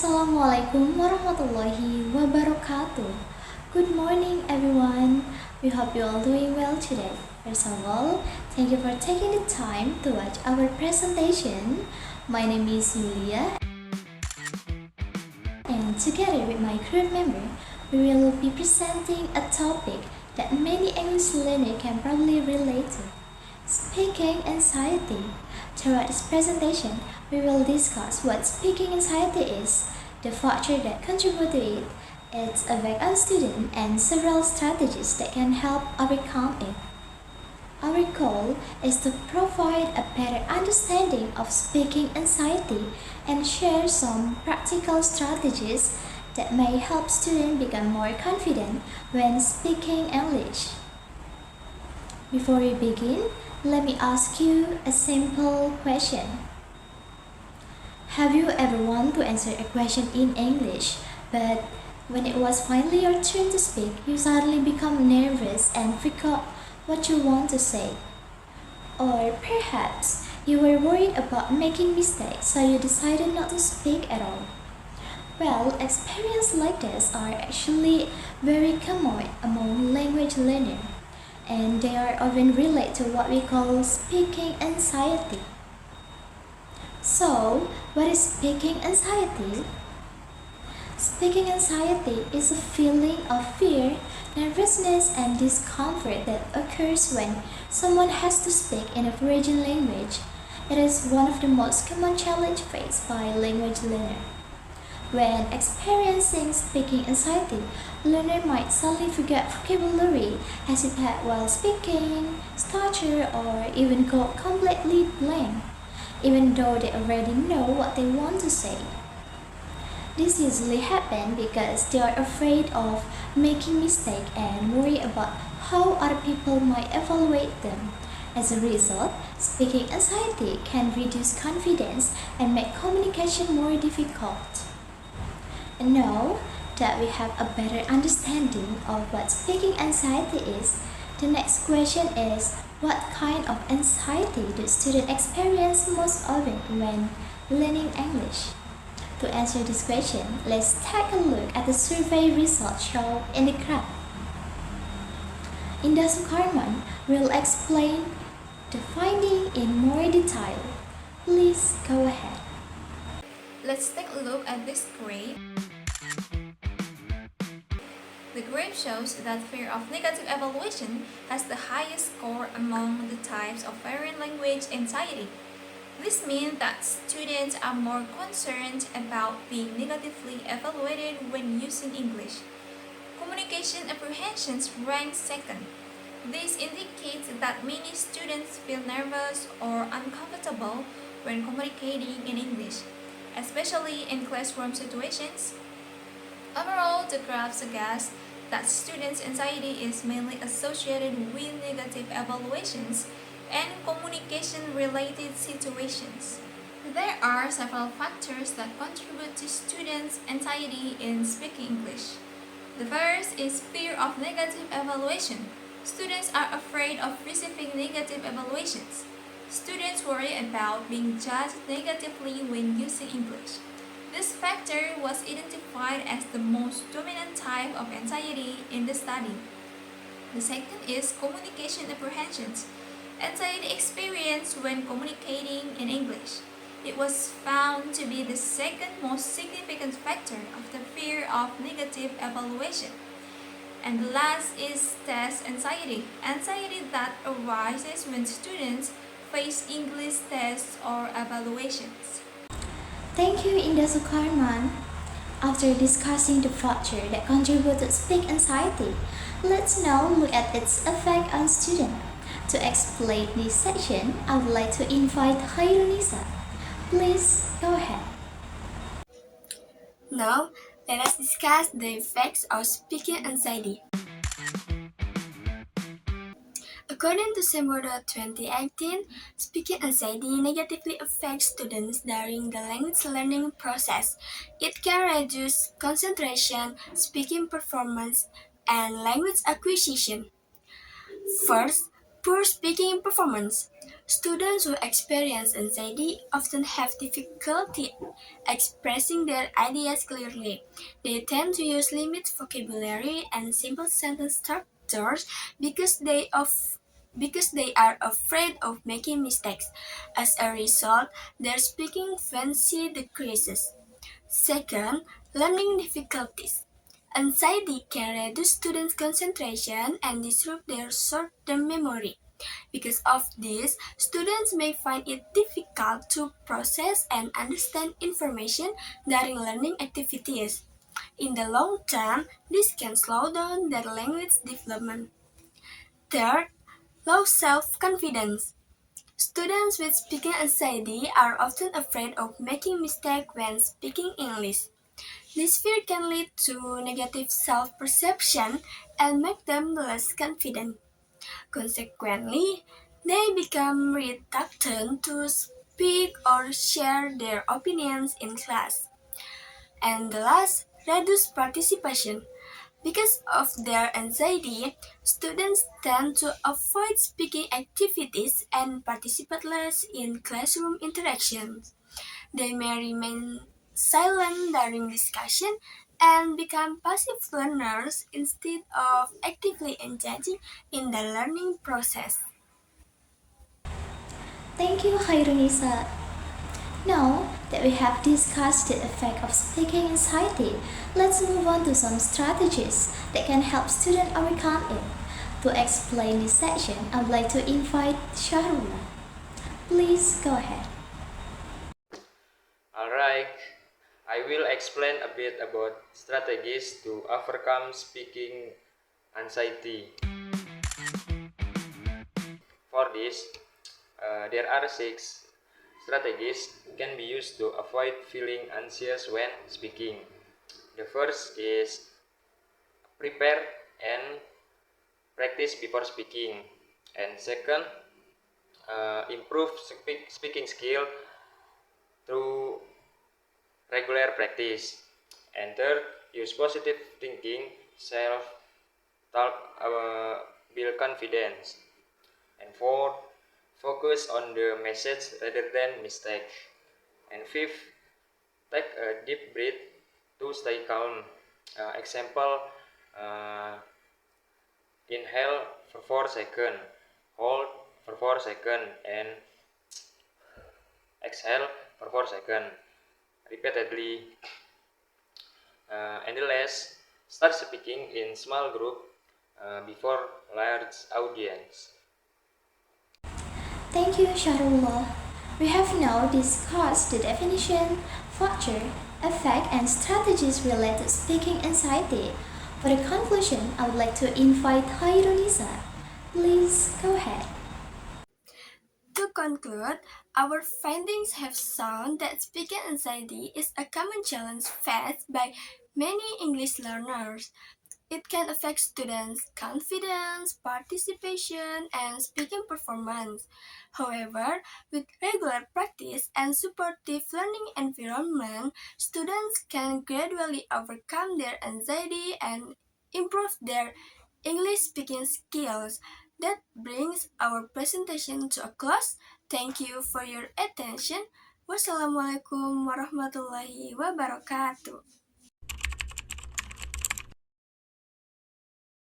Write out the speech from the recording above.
Assalamualaikum warahmatullahi wabarakatuh. Good morning, everyone. We hope you all doing well today. First of all, thank you for taking the time to watch our presentation. My name is Yuliah, and together with my group member, we will be presenting a topic that many English learners can probably relate to: speaking anxiety. Throughout this presentation, we will discuss what speaking anxiety is, the factors that contribute to it, its effect on students, and several strategies that can help overcome it. Our goal is to provide a better understanding of speaking anxiety and share some practical strategies that may help students become more confident when speaking English. Before we begin, let me ask you a simple question. Have you ever wanted to answer a question in English, but when it was finally your turn to speak, you suddenly become nervous and forgot what you want to say? Or perhaps you were worried about making mistakes, so you decided not to speak at all. Well, experiences like this are actually very common among language learners, and they are often related to what we call speaking anxiety. So, what is speaking anxiety? Speaking anxiety is a feeling of fear, nervousness, and discomfort that occurs when someone has to speak in a foreign language. It is one of the most common challenges faced by language learners. When experiencing speaking anxiety, learner might suddenly forget vocabulary, hesitate while speaking, stutter, or even go completely blank, even though they already know what they want to say. This usually happens because they are afraid of making mistakes and worry about how other people might evaluate them. As a result, speaking anxiety can reduce confidence and make communication more difficult. And now that we have a better understanding of what speaking anxiety is, the next question is, what kind of anxiety do students experience most often when learning English? To answer this question, let's take a look at the survey results shown in the graph. Indah Sukarman will explain the finding in more detail. Please go ahead. Let's take a look at this graph. The graph shows that fear of negative evaluation has the highest score among the types of foreign language anxiety. This means that students are more concerned about being negatively evaluated when using English. Communication apprehensions rank second. This indicates that many students feel nervous or uncomfortable when communicating in English, especially in classroom situations. Overall, the graph suggests that students' anxiety is mainly associated with negative evaluations and communication-related situations. There are several factors that contribute to students' anxiety in speaking English. The first is fear of negative evaluation. Students are afraid of receiving negative evaluations. Students worry about being judged negatively when using English. This factor was identified as the most dominant type of anxiety in the study. The second is communication apprehensions. Anxiety experienced when communicating in English. It was found to be the second most significant factor of the fear of negative evaluation. And the last is test anxiety, anxiety that arises when students face English tests or evaluations. Thank you, Indah Sukarman. After discussing the factors that contribute to speak anxiety, let's now look at its effect on students. To explain this section, I would like to invite Khairunnisa. Please go ahead. Now, let us discuss the effects of speaking anxiety. According to Syahrullah 2018, speaking anxiety negatively affects students during the language learning process. It can reduce concentration, speaking performance, and language acquisition. First, Poor speaking performance. Students who experience anxiety often have difficulty expressing their ideas clearly. They tend to use limited vocabulary and simple sentence structures because because they are afraid of making mistakes. As a result, their speaking fluency decreases. Second, learning difficulties. Anxiety can reduce students' concentration and disrupt their short-term memory. Because of this, students may find it difficult to process and understand information during learning activities. In the long term, this can slow down their language development. Third, low self confidence. Students with speaking anxiety are often afraid of making mistakes when speaking English. This fear can lead to negative self perception and make them less confident. Consequently, they become reluctant to speak or share their opinions in class. And the last, reduce participation. Because of their anxiety, students tend to avoid speaking activities and participate less in classroom interactions. They may remain silent during discussion and become passive learners instead of actively engaging in the learning process. Thank you, Khairunnisa. Now that we have discussed the effect of speaking anxiety, let's move on to some strategies that can help students overcome it. To explain this section, I would like to invite Syahrullah. Please go ahead. Alright, I will explain a bit about strategies to overcome speaking anxiety. For this, there are six strategies can be used to avoid feeling anxious when speaking. The first is prepare and practice before speaking. And second, improve speaking skill through regular practice. And third, use positive thinking, self-talk, build confidence. And fourth, focus on the message rather than mistake. And fifth, take a deep breath to stay calm. Example, uh, inhale for 4 seconds, hold for 4 seconds, and exhale for 4 seconds repeatedly. And the last, start speaking in small group before large audience. Thank you, Syahrullah. We have now discussed the definition, factor, effect, and strategies related to speaking anxiety. For the conclusion, I would like to invite Khairunnisa. Please go ahead. To conclude, our findings have shown that speaking anxiety is a common challenge faced by many English learners. It can affect students' confidence, participation, and speaking performance. However, with regular practice and supportive learning environment, students can gradually overcome their anxiety and improve their English speaking skills. That brings our presentation to a close. Thank you for your attention. Wassalamualaikum warahmatullahi wabarakatuh.